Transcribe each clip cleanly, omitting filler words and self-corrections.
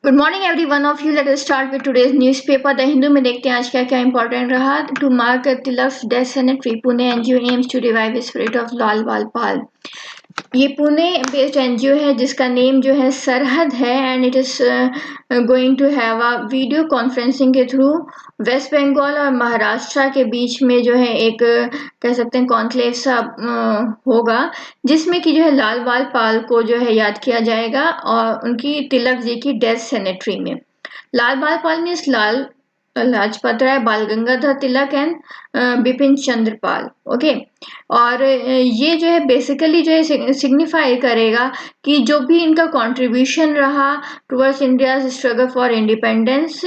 Good morning every one of you. Let us start with today's newspaper the Hindu में देखते हैं आज क्या क्या इंपॉर्टेंट रहा। To mark Tilak death centenary Pune NGO aims to revive spirit of Lal Bal. ये पुणे बेस्ड एनजीओ है जिसका नेम जो है सरहद है and it is going to have a video conferencing के थ्रू वेस्ट बंगाल और महाराष्ट्र के बीच में जो है एक कह सकते हैं कॉन्क्लेव सा होगा, जिसमें कि जो है लाल बाल पाल को जो है याद किया जाएगा और उनकी तिलक जी की डेथ सेनेटरी में। लाल बाल पाल means Lal Lajpat Rai, Bal Gangadhar Tilak and Bipin Chandra Pal. Okay, और ये जो है बेसिकली जो है सिग्निफाई करेगा कि जो भी इनका कंट्रीब्यूशन रहा towards India struggle for independence,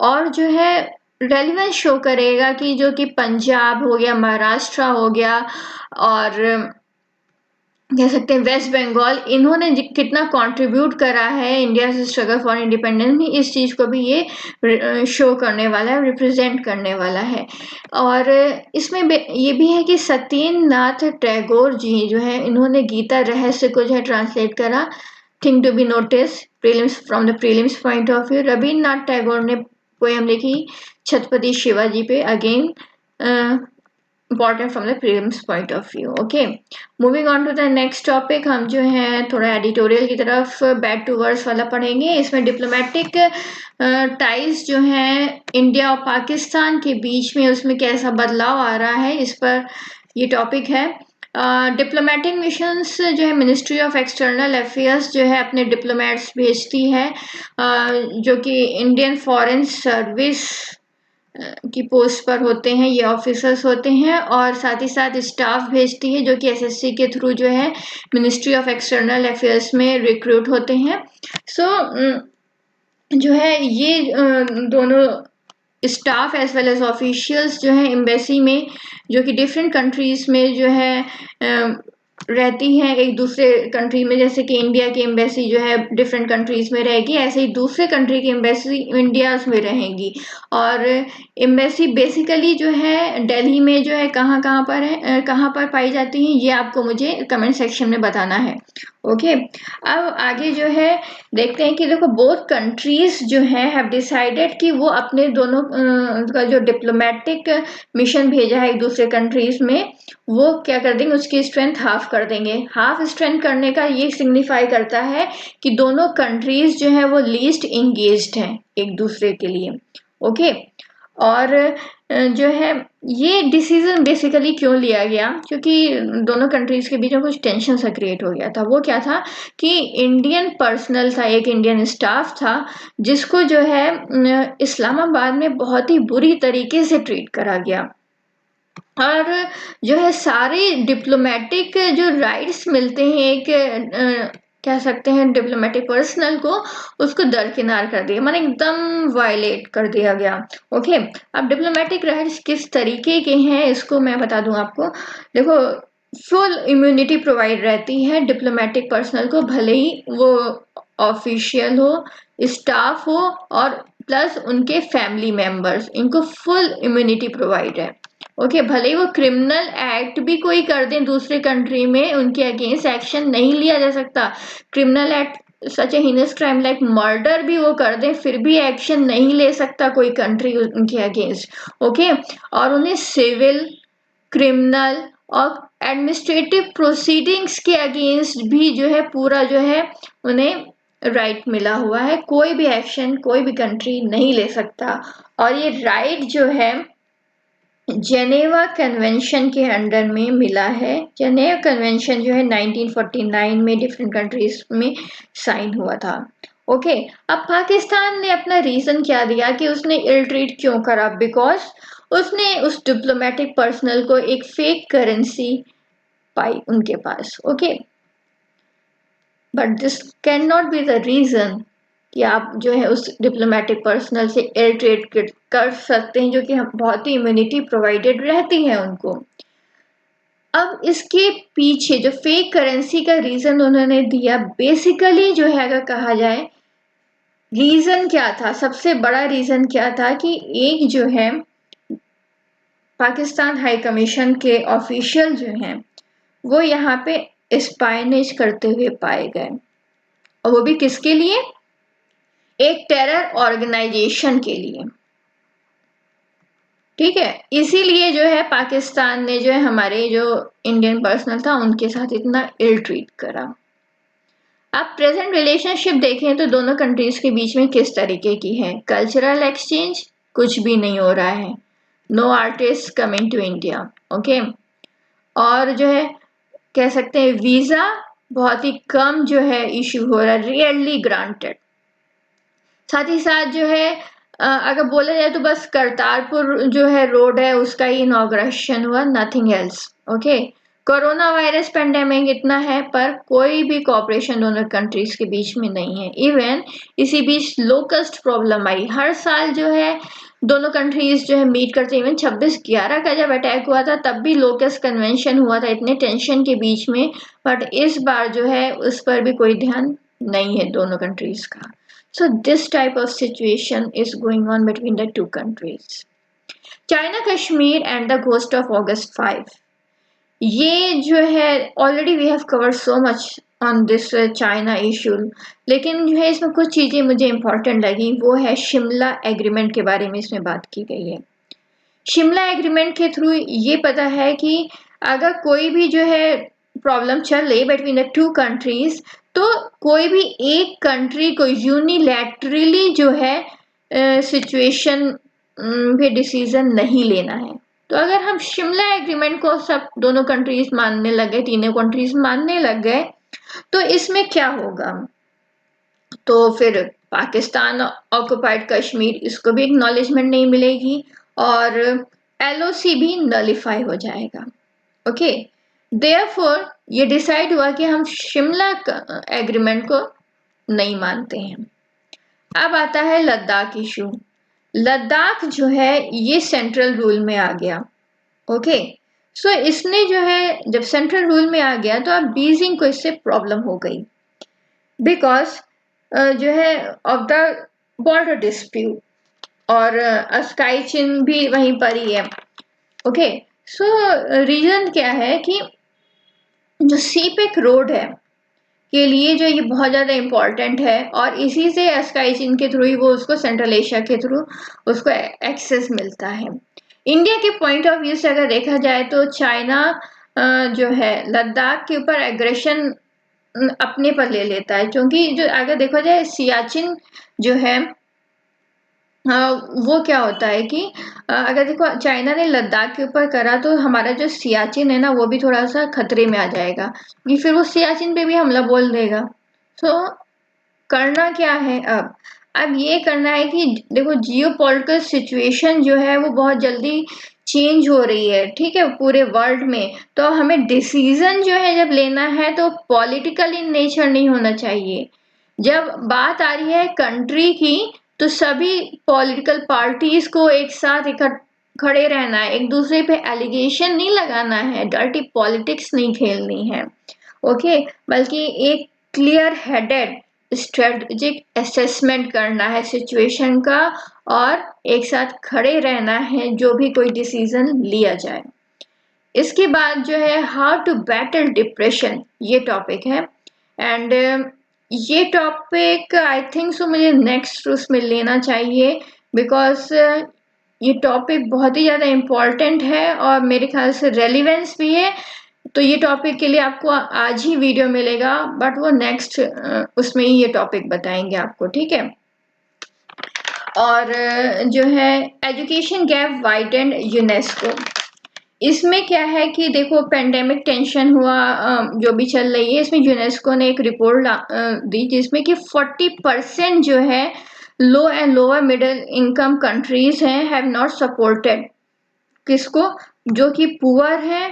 और जो है रेलिवेंस शो करेगा कि जो कि पंजाब हो गया, महाराष्ट्र हो गया और कह सकते हैं वेस्ट बंगाल, इन्होंने कितना कंट्रीब्यूट करा है इंडिया से स्ट्रगल फॉर इंडिपेंडेंस में, इस चीज़ को भी ये शो करने वाला है, रिप्रेजेंट करने वाला है। और इसमें ये भी है कि सत्येंद्रनाथ टैगोर जी जो है इन्होंने गीता रहस्य को जो है ट्रांसलेट करा। Thing to be notice prelims from the prelims point of view. Rabindranath Tagore ने पोएम लिखी छत्रपति शिवाजी पे, again important from the prelims point of view. Okay, moving on to the next topic, हम जो है थोड़ा एडिटोरियल की तरफ बैक टू वर्ड्स वाला पढ़ेंगे। इसमें डिप्लोमेटिक टाइज जो है इंडिया और पाकिस्तान के बीच में उसमें कैसा बदलाव आ रहा है, इस पर ये टॉपिक है। डिप्लोमेटिक मिशंस जो है मिनिस्ट्री ऑफ एक्सटर्नल अफेयर्स जो है अपने डिप्लोमेट्स भेजती है, जो कि इंडियन फॉरेन सर्विस की पोस्ट पर होते हैं, ये ऑफिसर्स होते हैं, और साथ ही साथ स्टाफ भेजती है जो कि एसएससी के थ्रू जो है मिनिस्ट्री ऑफ एक्सटर्नल अफेयर्स में रिक्रूट होते हैं। सो जो है ये दोनों staff as well as officials जो है एम्बेसी में, जो कि डिफरेंट कंट्रीज में जो है रहती हैं एक दूसरे कंट्री में, जैसे कि इंडिया की एम्बेसी जो है डिफरेंट कंट्रीज में रहेगी, ऐसे ही दूसरे कंट्री की एम्बेसी इंडिया में रहेगी। और एम्बेसी बेसिकली जो है दिल्ली में जो है कहाँ कहाँ पर है, कहाँ पर पाई जाती है, ये आपको मुझे कमेंट सेक्शन में बताना है। ओके, अब आगे जो है देखते हैं कि देखो बोथ कंट्रीज जो है हैव डिसाइडेड कि वो अपने दोनों का जो डिप्लोमेटिक मिशन भेजा है एक दूसरे कंट्रीज में, वो क्या कर देंगे, उसकी स्ट्रेंथ हाफ कर देंगे। हाफ स्ट्रेंथ करने का ये सिग्निफाई करता है कि दोनों कंट्रीज जो है वो लीस्ट इंगेज्ड हैं एक दूसरे के लिए। ओके, और जो है ये डिसीजन बेसिकली क्यों लिया गया, क्योंकि दोनों कंट्रीज के बीच में कुछ टेंशन सा क्रिएट हो गया था। वो क्या था कि इंडियन पर्सनल था, एक इंडियन स्टाफ था जिसको जो है इस्लामाबाद में बहुत ही बुरी तरीके से ट्रीट करा गया, और जो है सारे डिप्लोमेटिक जो राइट्स मिलते हैं एक कह सकते हैं डिप्लोमेटिक पर्सनल को, उसको दरकिनार कर दिया, माने एकदम वायलेट कर दिया गया। ओके, अब डिप्लोमेटिक राइट्स किस तरीके के हैं इसको मैं बता दूं आपको। देखो, फुल इम्यूनिटी प्रोवाइड रहती है डिप्लोमेटिक पर्सनल को, भले ही वो ऑफिशियल हो, स्टाफ हो और प्लस उनके फैमिली मेंबर्स, इनको फुल इम्यूनिटी प्रोवाइड है। ओके, भले ही वो क्रिमिनल एक्ट भी कोई कर दें दूसरे कंट्री में, उनके अगेंस्ट एक्शन नहीं लिया जा सकता। क्रिमिनल एक्ट सच ए हीनस क्राइम लाइक मर्डर भी वो कर दें फिर भी एक्शन नहीं ले सकता कोई कंट्री उनके अगेंस्ट। ओके, और उन्हें सिविल, क्रिमिनल और एडमिनिस्ट्रेटिव प्रोसीडिंग्स के अगेंस्ट भी जो है पूरा जो है उन्हें राइट मिला हुआ है, कोई भी एक्शन कोई भी कंट्री नहीं ले सकता। और ये राइट जो है जेनेवा कन्वेंशन के अंडर में मिला है। जेनेवा कन्वेंशन जो है 1949 में डिफरेंट कंट्रीज में साइन हुआ था। ओके, अब पाकिस्तान ने अपना रीजन क्या दिया कि उसने इल ट्रीट क्यों करा, बिकॉज उसने उस डिप्लोमेटिक पर्सनल को एक फेक करेंसी पाई उनके पास। Okay, but this can not be the reason कि आप जो है उस डिप्लोमेटिक पर्सनल से एयर ट्रेड कर सकते हैं, जो कि बहुत ही इम्यूनिटी प्रोवाइडेड रहती है उनको। अब इसके पीछे जो फेक करेंसी का रीजन उन्होंने दिया, बेसिकली जो है अगर कहा जाए रीजन क्या था, सबसे बड़ा रीजन क्या था कि एक जो है पाकिस्तान हाई कमीशन के ऑफिशियल जो हैं वो यहाँ पे स्पाइनेज करते हुए पाए गए, और वो भी किसके लिए, एक टेरर ऑर्गेनाइजेशन के लिए, ठीक है। इसीलिए जो है पाकिस्तान ने जो है हमारे जो इंडियन पर्सनल था उनके साथ इतना इल ट्रीट करा। अब प्रेजेंट रिलेशनशिप देखें तो दोनों कंट्रीज के बीच में किस तरीके की है। कल्चरल एक्सचेंज कुछ भी नहीं हो रहा है, no artist coming to India, okay. और जो है कह सकते हैं वीजा बहुत ही कम जो है इशू हो रहा है, रेयरली ग्रांटेड। साथ ही साथ जो है अगर बोला जाए तो बस करतारपुर जो है रोड है उसका ही इनॉग्रेशन हुआ, nothing else, okay. Corona virus pandemic इतना है पर कोई भी कोऑपरेशन दोनों कंट्रीज के बीच में नहीं है। इवन इसी बीच लोकस्ट प्रॉब्लम आई, हर साल जो है दोनों कंट्रीज जो है मीट करते। इवन 26/11 का जब अटैक हुआ था तब भी लोकस्ट कन्वेंशन हुआ था इतने टेंशन के बीच में, बट इस बार जो है उस पर भी कोई ध्यान नहीं है दोनों कंट्रीज का। So this type of situation is going on between the two countries. China Kashmir and the ghost of August 5. ये जो है already we have covered so much on this China issue, लेकिन जो है इसमें कुछ चीज़ें मुझे important लगी, वो है शिमला एग्रीमेंट के बारे में इसमें बात की गई है। शिमला एग्रीमेंट के थ्रू ये पता है कि अगर कोई भी जो है प्रॉब्लम चल रही बिटवीन द टू कंट्रीज तो कोई भी एक कंट्री को यूनिलैटरली जो है सिचुएशन पे डिसीजन नहीं लेना है। तो अगर हम शिमला एग्रीमेंट को सब दोनों कंट्रीज मानने लग गए, तीनों कंट्रीज मानने लग गए, तो इसमें क्या होगा, तो फिर पाकिस्तान ऑक्युपाइड कश्मीर इसको भी एक्नॉलेजमेंट नहीं मिलेगी और एलओसी भी नलिफाई हो जाएगा, ओके। देयरफॉर ये डिसाइड हुआ कि हम शिमला एग्रीमेंट को नहीं मानते हैं। अब आता है लद्दाख इशू। लद्दाख जो है ये सेंट्रल रूल में आ गया, ओके। सो इसने जो है जब सेंट्रल रूल में आ गया तो अब बीजिंग को इससे प्रॉब्लम हो गई, बिकॉज जो है ऑफ द बॉर्डर डिस्प्यूट, और स्काई चिन भी वहीं पर ही है, ओके। सो रीजन क्या है कि जो सीपेक रोड है के लिए जो ये बहुत ज़्यादा इम्पोर्टेंट है और इसी से स्काई चिन के थ्रू ही वो उसको सेंट्रल एशिया के थ्रू उसको एक्सेस मिलता है। इंडिया के पॉइंट ऑफ व्यू से अगर देखा जाए तो चाइना जो है लद्दाख के ऊपर एग्रेशन अपने पर ले लेता है, क्योंकि जो अगर देखा जाए सियाचिन जो है वो क्या होता है कि अगर देखो चाइना ने लद्दाख के ऊपर करा तो हमारा जो सियाचिन है ना वो भी थोड़ा सा खतरे में आ जाएगा, कि फिर वो सियाचिन पे भी हमला बोल देगा। तो करना क्या है अब ये करना है कि देखो जियोपॉलिटिकल सिचुएशन जो है वो बहुत जल्दी चेंज हो रही है, ठीक है, पूरे वर्ल्ड में। तो हमें डिसीजन जो है जब लेना है तो पॉलिटिकल इन नेचर नहीं होना चाहिए। जब बात आ रही है कंट्री की तो सभी पॉलिटिकल पार्टीज को एक साथ खड़े रहना है, एक दूसरे पे एलिगेशन नहीं लगाना है, डर्टी पॉलिटिक्स नहीं खेलनी है, ओके। बल्कि एक क्लियर हेडेड स्ट्रेटजिक असेसमेंट करना है सिचुएशन का और एक साथ खड़े रहना है जो भी कोई डिसीजन लिया जाए। इसके बाद जो है हाउ टू बैटल डिप्रेशन, ये टॉपिक है। एंड ये टॉपिक आई थिंक सो मुझे नेक्स्ट उसमें लेना चाहिए, बिकॉज ये टॉपिक बहुत ही ज़्यादा इम्पॉर्टेंट है और मेरे ख्याल से रेलिवेंस भी है। तो ये टॉपिक के लिए आपको आज ही वीडियो मिलेगा, बट वो नेक्स्ट उसमें ही ये टॉपिक बताएंगे आपको, ठीक है। और जो है एजुकेशन गैप वाइडेंड यूनेस्को, इसमें क्या है कि देखो पेंडेमिक टेंशन हुआ जो भी चल रही है, इसमें यूनेस्को ने एक रिपोर्ट दी जिसमें कि 40% जो है low and lower middle income countries हैं हैव नॉट सपोर्टेड, किसको, जो कि पुअर है,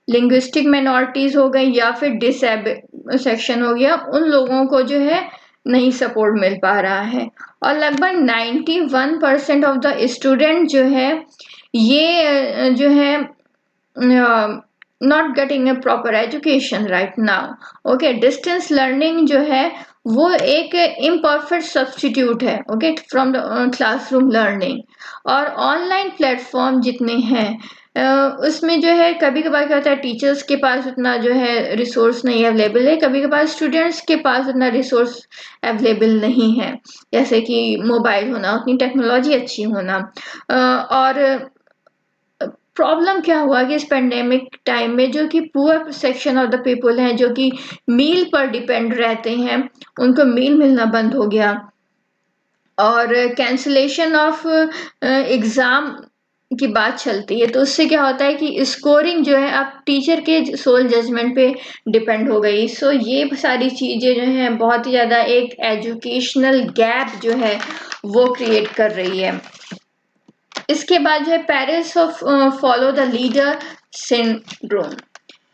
लिंग्विस्टिक माइनॉरिटीज हो गई या फिर डिसेबल सेक्शन हो गया, उन लोगों को जो है नहीं सपोर्ट मिल पा रहा है। और लगभग 91% ऑफ द स्टूडेंट जो है ये जो है not getting a proper education right now, okay. Distance learning जो है वो एक इम्परफेक्ट सब्सटीट्यूट है, okay, from the classroom learning. और ऑनलाइन प्लेटफॉर्म जितने हैं उसमें जो है कभी-कभार क्या होता है, टीचर्स के पास उतना जो है रिसोर्स नहीं अवेलेबल है, कभी-कभार स्टूडेंट्स के पास उतना रिसोर्स अवेलेबल नहीं है, जैसे कि मोबाइल होना, उतनी टेक्नोलॉजी अच्छी होना। और प्रॉब्लम क्या हुआ कि इस पेंडेमिक टाइम में जो कि poor section of the people हैं, जो कि मील पर डिपेंड रहते हैं, उनको मील मिलना बंद हो गया। और कैंसलेशन ऑफ एग्ज़ाम की बात चलती है, तो उससे क्या होता है कि स्कोरिंग जो है अब टीचर के सोल जजमेंट पे डिपेंड हो गई। सो ये सारी चीज़ें जो हैं बहुत ही ज़्यादा एक एजुकेशनल गैप जो है वो क्रिएट कर रही है। इसके बाद जो है parents of follow the leader syndrome.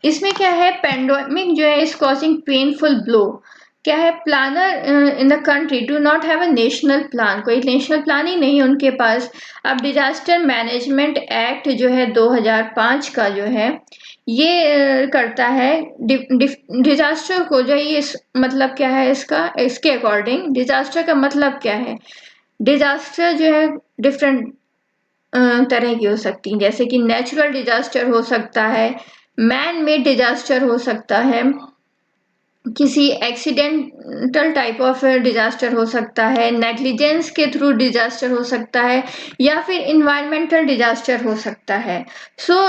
इसमें क्या है, पेंडेमिक जो है इज कॉजिंग पेनफुल ब्लो। क्या है, planner in the country do not have a national plan, कोई नेशनल प्लान ही नहीं उनके पास। अब डिजास्टर मैनेजमेंट एक्ट जो है 2005 का जो है ये करता है डिजास्टर को जो ये मतलब क्या है इसका, इसके अकॉर्डिंग डिजास्टर का मतलब क्या है। डिजास्टर जो है डिफरेंट तरह की हो सकती हैं, जैसे कि नेचुरल डिजास्टर हो सकता है, मैन मेड डिजास्टर हो सकता है, किसी एक्सीडेंटल टाइप ऑफ डिजास्टर हो सकता है, नेग्लिजेंस के थ्रू डिजास्टर हो सकता है, या फिर इन्वायरमेंटल डिजास्टर हो सकता है। सो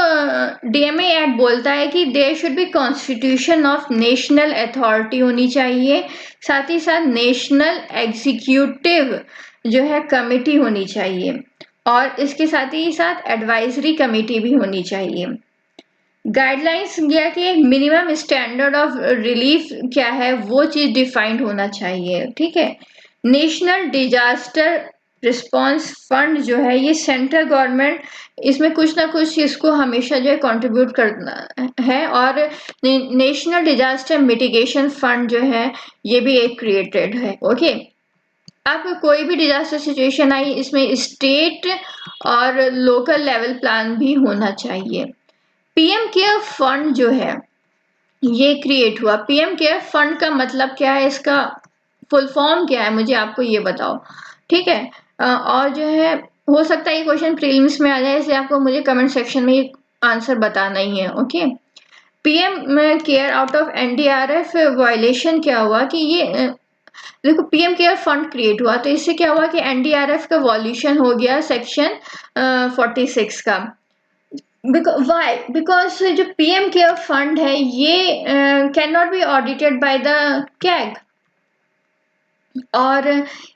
डीएमए एक्ट बोलता है कि there should be constitution of national authority होनी चाहिए, साथ ही साथ नेशनल एग्जीक्यूटिव जो है कमिटी होनी चाहिए, और इसके साथ ही साथ एडवाइजरी कमेटी भी होनी चाहिए। गाइडलाइंस दिया कि एक मिनिमम स्टैंडर्ड ऑफ रिलीफ क्या है वो चीज डिफाइंड होना चाहिए, ठीक है। नेशनल डिजास्टर रिस्पांस फंड जो है ये सेंट्रल गवर्नमेंट इसमें कुछ ना कुछ इसको हमेशा जो है कंट्रीब्यूट करना है, और नेशनल डिजास्टर मिटिगेशन फंड जो है ये भी एक क्रिएटेड है, ओके। अब कोई भी डिजास्टर सिचुएशन आई, इसमें स्टेट और लोकल लेवल प्लान भी होना चाहिए। पीएम केयर फंड जो है ये क्रिएट हुआ। पीएम केयर फंड का मतलब क्या है, इसका फुल फॉर्म क्या है, मुझे आपको ये बताओ, ठीक है। और जो है हो सकता है ये क्वेश्चन प्रीलिम्स में आ जाए, इसलिए आपको मुझे कमेंट सेक्शन में आंसर बताना ही है, okay. PM care out of NDRF violation क्या हुआ कि ये देखो पीएम केयर फंड क्रिएट हुआ, तो इससे क्या हुआ कि एनडीआरएफ का वॉल्यूशन हो गया सेक्शन 46 का। वाई बिकॉज जो पीएम केयर फंड है ये can not B audited by the CAG, और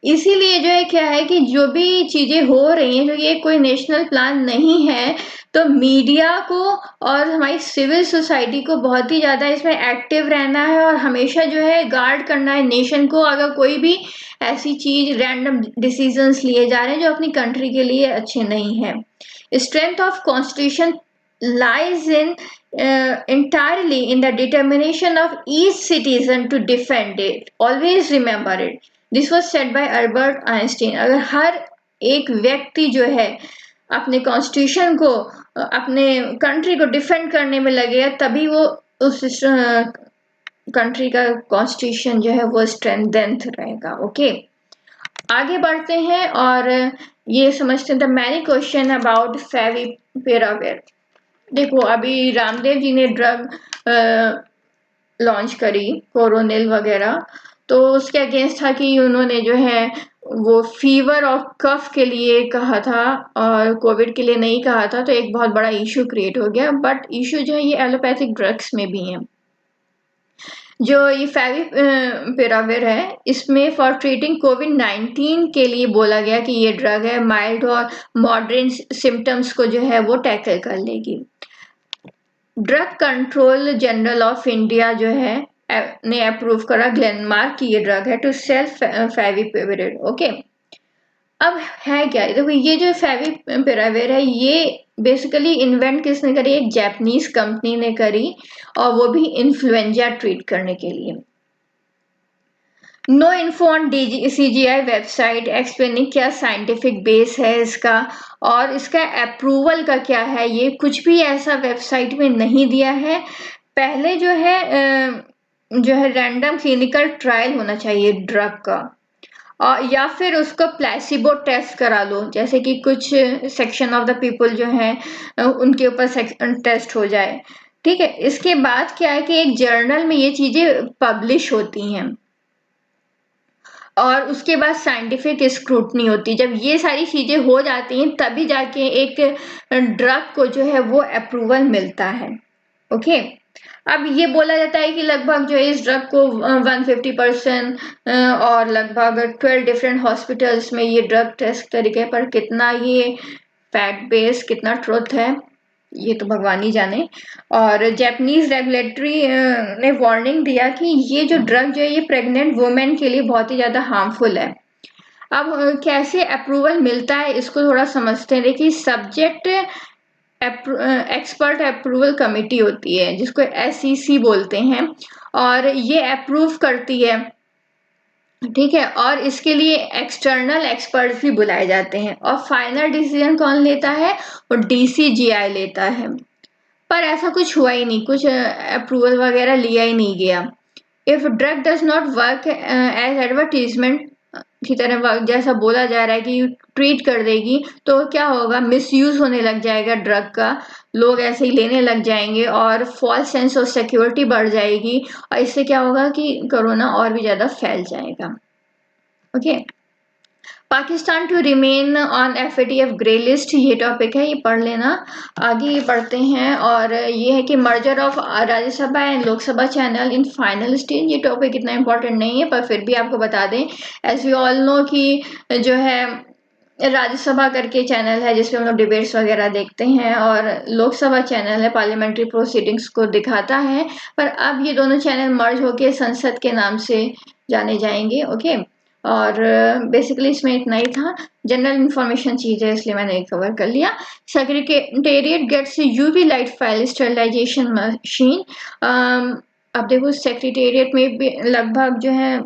इसीलिए जो है क्या है कि जो भी चीजें हो रही हैं, जो ये कोई नेशनल प्लान नहीं है, तो मीडिया को और हमारी सिविल सोसाइटी को बहुत ही ज्यादा इसमें एक्टिव रहना है, और हमेशा जो है गार्ड करना है नेशन को, अगर कोई भी ऐसी चीज रैंडम डिसीजंस लिए जा रहे हैं जो अपनी कंट्री के लिए अच्छे नहीं है। Strength of constitution lies in entirely in the determination of each citizen to defend it. Always remember it. This was said by Albert Einstein. अगर हर एक व्यक्ति जो है अपने कॉन्स्टिट्यूशन को अपने कंट्री को डिफेंड करने में लगेगा, तभी वो उस कंट्री का कॉन्स्टिट्यूशन जो है वो स्ट्रेंथेंड रहेगा, ओके। आगे बढ़ते हैं और ये समझते हैं the many question about favipiravir. देखो अभी रामदेव जी ने ड्रग लॉन्च करी कोरोनिल वगैरह, तो उसके अगेंस्ट था कि उन्होंने जो है वो फीवर और कफ के लिए कहा था और कोविड के लिए नहीं कहा था, तो एक बहुत बड़ा इशू क्रिएट हो गया। बट इशू जो है ये एलोपैथिक ड्रग्स में भी है। जो ये फेविपिराविर है इसमें फॉर ट्रीटिंग कोविड-19 के लिए बोला गया कि ये ड्रग है, माइल्ड और मॉडरेट सिम्टम्स को जो है वो टैकल कर लेगी। Drug control general of India जो है ने अप्रूव करा ग्लेनमार्क की ये ड्रग है टू सेल फेविपिराविर, ओके। अब है क्या, देखो ये जो फेविपिराविर है ये बेसिकली इन्वेंट किसने करी, एक जापानीज कंपनी ने करी, और वो भी इन्फ्लुएंजा ट्रीट करने के लिए। No info on CGI website explaining क्या साइंटिफिक बेस है इसका और इसका अप्रूवल का क्या है, ये कुछ भी ऐसा वेबसाइट में नहीं दिया है। पहले जो है रैंडम क्लिनिकल ट्रायल होना चाहिए ड्रग का, और या फिर उसको प्लेसिबो टेस्ट करा लो, जैसे कि कुछ सेक्शन ऑफ द पीपल जो है उनके ऊपर टेस्ट हो जाए। ठीक है, इसके बाद क्या है कि एक जर्नल में ये चीजें पब्लिश होती हैं और उसके बाद साइंटिफिक स्क्रूटनी होती है। जब ये सारी चीजें हो जाती हैं तभी जाके एक ड्रग को जो है वो अप्रूवल मिलता है। ओके, अब ये बोला जाता है कि लगभग जो है इस ड्रग को 150% और लगभग 12 डिफरेंट हॉस्पिटल्स में ये ड्रग टेस्ट तरीके पर कितना ये फैक्ट बेस कितना ट्रुथ है ये तो भगवान ही जाने। और जापानीज रेगुलेटरी ने वार्निंग दिया कि ये जो ड्रग जो है ये प्रेग्नेंट वुमेन के लिए बहुत ही ज्यादा हार्मफुल है। अब कैसे अप्रूवल मिलता है इसको थोड़ा समझते हैं। देखिए, सब्जेक्ट एक्सपर्ट अप्रूवल कमेटी होती है जिसको SEC बोलते हैं और ये अप्रूव करती है। ठीक है, और इसके लिए एक्सटर्नल एक्सपर्ट भी बुलाए जाते हैं और फाइनल डिसीजन कौन लेता है, वो DCGI लेता है। पर ऐसा कुछ हुआ ही नहीं, कुछ अप्रूवल वगैरह लिया ही नहीं गया। If drug does not work as advertisement की तरह जैसा बोला जा रहा है कि ट्रीट कर देगी, तो क्या होगा, मिसयूज होने लग जाएगा ड्रग का, लोग ऐसे ही लेने लग जाएंगे और फॉल्स सेंस ऑफ सिक्योरिटी बढ़ जाएगी और इससे क्या होगा कि कोरोना और भी ज्यादा फैल जाएगा। Okay, Pakistan to remain on FATF grey list, ये टॉपिक है, ये पढ़ लेना। आगे पढ़ते हैं और ये है कि merger of Rajya Sabha and Lok Sabha channel in final stage. ये टॉपिक इतना इम्पोर्टेंट नहीं है पर फिर भी आपको बता दें, एज वी ऑल नो कि जो है राज्यसभा करके चैनल है जिसमें हम लोग डिबेट्स वगैरह देखते हैं और लोकसभा चैनल है पार्लियामेंट्री प्रोसीडिंग्स को दिखाता है। पर अब ये दोनों चैनल मर्ज होके संसद के नाम से जाने जाएंगे। ओके, और बेसिकली इसमें इतना ही था, जनरल इंफॉर्मेशन चीज है इसलिए मैंने कवर कर लिया। Secretariat gets UV light file sterilization machine. अब देखो सेक्रेटेरिएट में भी लगभग जो है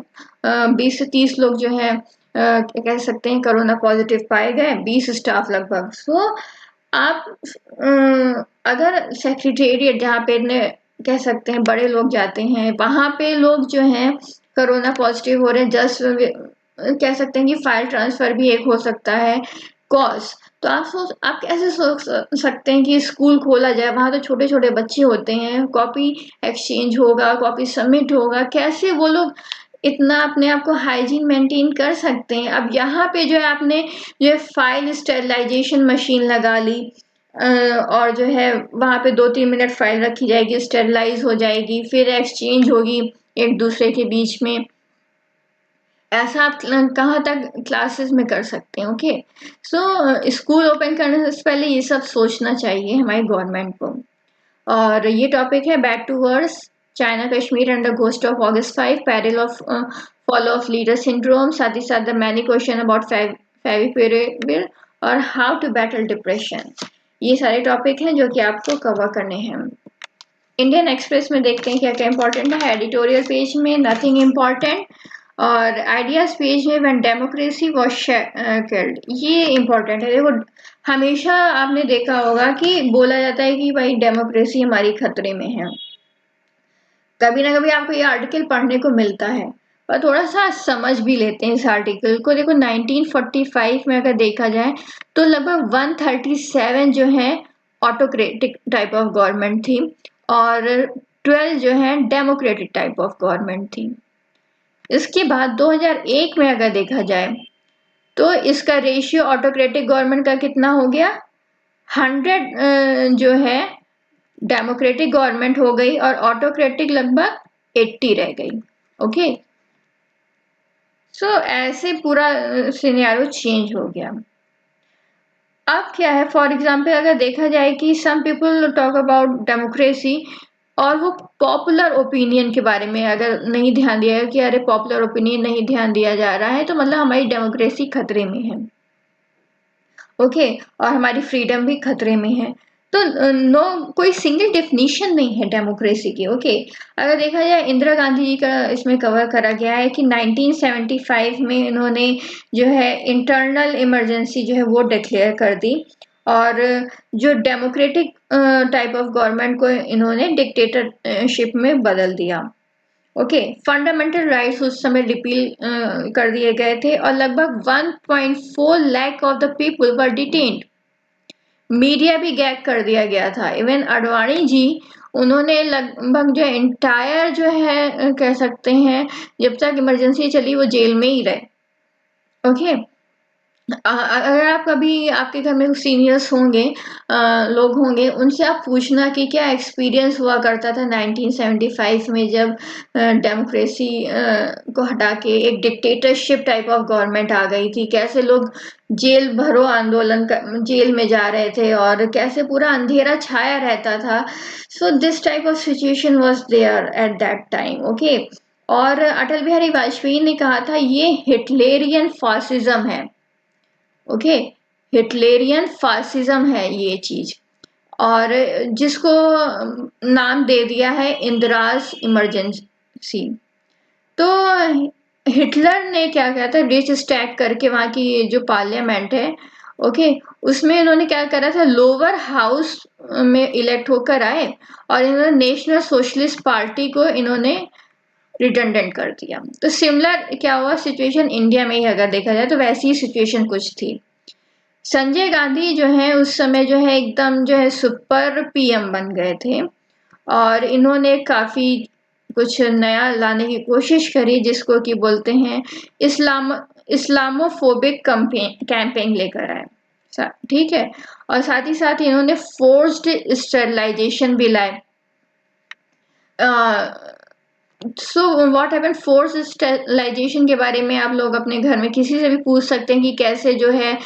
20 से 30 लोग जो है कह सकते हैं कोरोना पॉजिटिव पाए गए, 20 स्टाफ लगभग। सो आप अगर सेक्रेटेरिएट जहाँ पे कह सकते हैं बड़े लोग जाते हैं वहां पे लोग जो हैं कोरोना पॉजिटिव हो रहे हैं, जस्ट कह सकते हैं कि फाइल ट्रांसफर भी एक हो सकता है कॉज। तो आप कैसे सोच सकते हैं कि स्कूल खोला जाए, वहां तो छोटे छोटे बच्चे होते हैं, कॉपी एक्सचेंज होगा, कॉपी सबमिट होगा, कैसे वो लोग इतना अपने आप को हाइजीन मेंटेन कर सकते हैं। अब यहाँ पे जो है आपने जो है फाइल स्टेरिलाइजेशन मशीन लगा ली और जो है वहां पे 2-3 मिनट फाइल रखी जाएगी, स्टेरिलाइज हो जाएगी, फिर एक्सचेंज होगी एक दूसरे के बीच में। ऐसा आप कहाँ तक क्लासेस में कर सकते हैं। ओके, सो स्कूल ओपन करने से पहले ये सब सोचना चाहिए हमारी गवर्नमेंट को। और ये टॉपिक है back to wars, China Kashmir and the ghost of August 5, peril of fall of leader syndrome, साथ ही साथ the many question about favipiravir और हाउ टू बैटल डिप्रेशन। ये सारे टॉपिक हैं जो कि आपको कवर करने हैं। इंडियन एक्सप्रेस में देखते हैं क्या क्या इंपॉर्टेंट है। एडिटोरियल पेज में नथिंग इम्पॉर्टेंट और आइडियाज पेज में व्हेन डेमोक्रेसी वाज किल्ड, ये इम्पोर्टेंट है। देखो हमेशा आपने देखा होगा कि बोला जाता है कि भाई डेमोक्रेसी हमारी खतरे में है, कभी ना कभी आपको ये आर्टिकल पढ़ने को मिलता है, पर थोड़ा सा समझ भी लेते हैं इस आर्टिकल को। देखो 1945 में अगर देखा जाए तो लगभग 137 जो है ऑटोक्रेटिक टाइप ऑफ गवर्नमेंट थी और 12 जो है डेमोक्रेटिक टाइप ऑफ गवर्नमेंट थी। इसके बाद 2001 में अगर देखा जाए तो इसका रेशियो ऑटोक्रेटिक गवर्नमेंट का कितना हो गया, 100 जो है डेमोक्रेटिक गवर्नमेंट हो गई और ऑटोक्रेटिक लगभग 80 रह गई। ओके, सो ऐसे पूरा सिनेरियो चेंज हो गया। अब क्या है, फॉर एग्जाम्पल अगर देखा जाए कि some people talk about democracy और वो पॉपुलर ओपिनियन के बारे में अगर नहीं ध्यान दिया कि अरे पॉपुलर ओपिनियन नहीं ध्यान दिया जा रहा है तो मतलब हमारी डेमोक्रेसी खतरे में है। ओके, और हमारी फ्रीडम भी खतरे में है। तो नो कोई सिंगल डेफिनेशन नहीं है डेमोक्रेसी की। ओके, अगर देखा जाए इंदिरा गांधी जी का इसमें कवर करा गया है कि 1975 में इन्होंने जो है इंटरनल इमरजेंसी जो है वो डिक्लेयर कर दी और जो डेमोक्रेटिक टाइप ऑफ गवर्नमेंट को इन्होंने डिक्टेटरशिप में बदल दिया। ओके, फंडामेंटल राइट्स उस समय रिपील कर दिए गए थे और लगभग 1.4 lakh of the people were detained. Media भी गैग कर दिया गया था। इवन अडवाणी जी, उन्होंने लगभग जो एंटायर जो है कह सकते हैं, जब तक इमरजेंसी चली वो जेल में ही रहे। ओके, अगर आप कभी आपके घर में सीनियर्स होंगे, लोग होंगे, उनसे आप पूछना कि क्या एक्सपीरियंस हुआ करता था 1975 में, जब डेमोक्रेसी को हटा के एक डिक्टेटरशिप टाइप ऑफ गवर्नमेंट आ गई थी। कैसे लोग जेल भरो आंदोलन जेल में जा रहे थे और कैसे पूरा अंधेरा छाया रहता था। So this type of situation was there at that time. Okay, और अटल बिहारी वाजपेयी ने कहा था ये हिटलेरियन फासिज्म है। ओके, हिटलेरियन फासिज्म है ये चीज, और जिसको नाम दे दिया है इंदिराज इमरजेंसी। तो हिटलर ने क्या किया था, रिच स्टैक करके वहाँ की जो पार्लियामेंट है, ओके, उसमें इन्होंने क्या करा था, लोअर हाउस में इलेक्ट होकर आए और इन्होंने नेशनल सोशलिस्ट पार्टी को इन्होंने रिडंडेंट कर दिया। तो सिमिलर क्या हुआ सिचुएशन इंडिया में ही अगर देखा जाए तो वैसी ही सिचुएशन कुछ थी। संजय गांधी जो है उस समय जो है एकदम जो है सुपर पीएम बन गए थे और इन्होंने काफी कुछ नया लाने की कोशिश करी, जिसको कि बोलते हैं इस्लामोफोबिक कैंपेन लेकर आए। ठीक है, और साथ ही साथ इन्होंने फोर्स्ड स्टरलाइजेशन भी लाए। So what happen, force sterilization के बारे में आप लोग अपने घर में किसी से भी पूछ सकते हैं कि कैसे जो है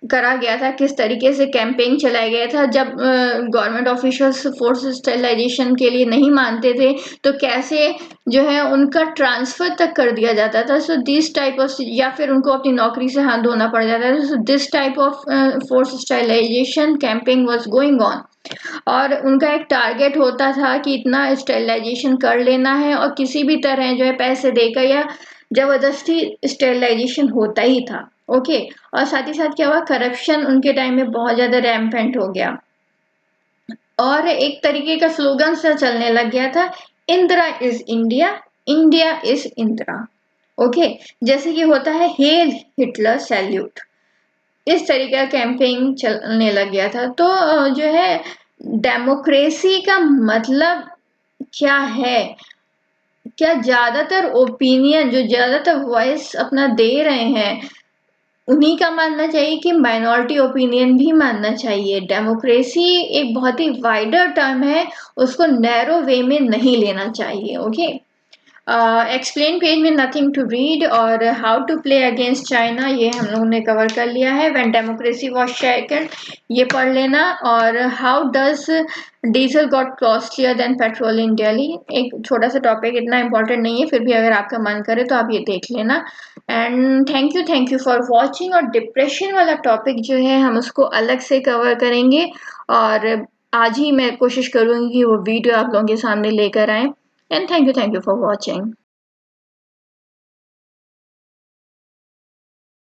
करा गया था, किस तरीके से कैंपेन चलाया गया था। जब गवर्नमेंट ऑफिशियल्स फोर्स स्टरलाइजेशन के लिए नहीं मानते थे तो कैसे जो है उनका ट्रांसफर तक कर दिया जाता था। सो दिस टाइप ऑफ, या फिर उनको अपनी नौकरी से हाथ धोना पड़ जाता था। So this type of force sterilization campaign was going on, और उनका एक टारगेट होता था कि इतना स्टेरिलाइजेशन कर लेना है, और किसी भी तरह जो है पैसे देकर या जबरदस्ती स्टेरिलाइजेशन होता ही था। ओके, और साथ ही साथ क्या हुआ, करप्शन उनके टाइम में बहुत ज्यादा रैम्पेंट हो गया और एक तरीके का स्लोगन सा चलने लग गया था, Indira is India, India is Indira. Okay, जैसे कि होता है हेल हिटलर सैल्यूट, इस तरीके का कैंपेन चलने लग गया था। तो जो है डेमोक्रेसी का मतलब क्या है, क्या ज्यादातर ओपिनियन जो ज्यादातर वॉइस अपना दे रहे हैं उन्हीं का मानना चाहिए कि माइनॉरिटी ओपिनियन भी मानना चाहिए। डेमोक्रेसी एक बहुत ही वाइडर टर्म है, उसको नैरो वे में नहीं लेना चाहिए। ओके, एक्सप्लेन पेज में नथिंग टू रीड और how to play against China ये हम लोगों ने कवर कर लिया है। व्हेन डेमोक्रेसी वाज शेकन ये पढ़ लेना, और how does diesel got costlier then petrol इन दिल्ली, एक छोटा सा टॉपिक, इतना इंपॉर्टेंट नहीं है, फिर भी अगर आपका मन करे तो आप ये देख लेना। And thank you for watching. और डिप्रेशन वाला टॉपिक जो है हम उसको अलग से कवर करेंगे, और आज ही मैं कोशिश करूँगी कि वो वीडियो आप लोगों के सामने लेकर आए। And thank you for watching.